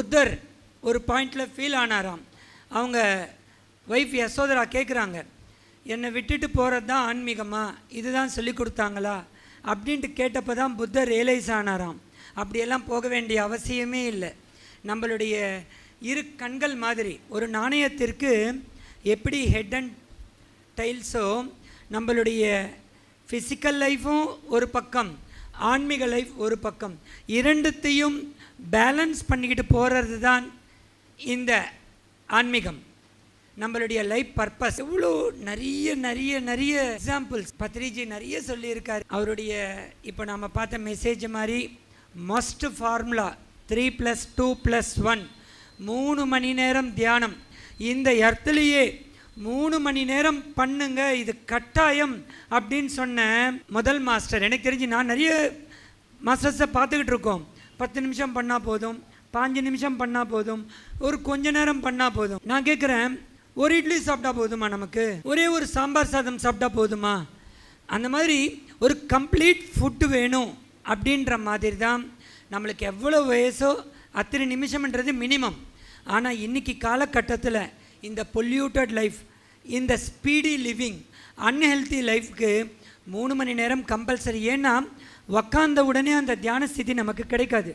புத்தர் ஒரு பாயிண்டில் ஃபீல் ஆனாராம். அவங்க ஒய்ஃப் யசோதரா கேட்குறாங்க, என்னை விட்டுட்டு போகிறது தான் ஆன்மீகமா, இதுதான் சொல்லி கொடுத்தாங்களா அப்படின்ட்டு கேட்டப்போ தான் புத்தர் ரியலைஸ் ஆனாராம், அப்படியெல்லாம் போக வேண்டிய அவசியமே இல்லை. நம்மளுடைய இரு கண்கள் மாதிரி ஒரு நாணயத்திற்கு எப்படி ஹெட் அண்ட் டைல்ஸோ, நம்மளுடைய ஃபிசிக்கல் லைஃப்பும் ஒரு பக்கம், ஆன்மீக லைஃப் ஒரு பக்கம், இரண்டுத்தையும் பேலன்ஸ் பண்ணிக்கிட்டு போகிறது தான் இந்த ஆன்மீகம், நம்மளுடைய லைஃப் பர்பஸ். இவ்வளோ நிறைய நிறைய நிறைய எக்ஸாம்பிள்ஸ் பத்ரிஜி நிறைய சொல்லியிருக்காரு. அவருடைய இப்போ நாம் பார்த்த மெசேஜ் மாதிரி மஸ்ட் ஃபார்முலா 3+2+1 3 மணி நேரம் தியானம். இந்த இடத்துலையே 3 மணி நேரம் பண்ணுங்க, இது கட்டாயம் அப்படின்னு சொன்ன முதல் மாஸ்டர். எனக்கு தெரிஞ்சு நான் நிறைய மாஸ்டர்ஸை பார்த்துக்கிட்டு இருக்கோம். 10 நிமிஷம் பண்ணால் போதும், 5 நிமிஷம் பண்ணால் போதும், ஒரு கொஞ்ச நேரம் பண்ணால் போதும். நான் கேட்குறேன், ஒரு இட்லி சாப்பிட்டா போதுமா, நமக்கு ஒரே ஒரு சாம்பார் சாதம் சாப்பிட்டா போதுமா? அந்த மாதிரி ஒரு கம்ப்ளீட் ஃபுட்டு வேணும். அப்படின்ற மாதிரி தான் நம்மளுக்கு எவ்வளோ வயசோ அத்தனை நிமிஷம்ன்றது மினிமம். ஆனால் இன்றைக்கி காலகட்டத்தில் இந்த பொல்யூட்டட் லைஃப், இந்த ஸ்பீடி லிவிங், அன்ஹெல்த்தி லைஃப்க்கு 3 மணி நேரம் கம்பல்சரி. ஏன்னா உக்காந்த உடனே அந்த தியான ஸ்திதி நமக்கு கிடைக்காது.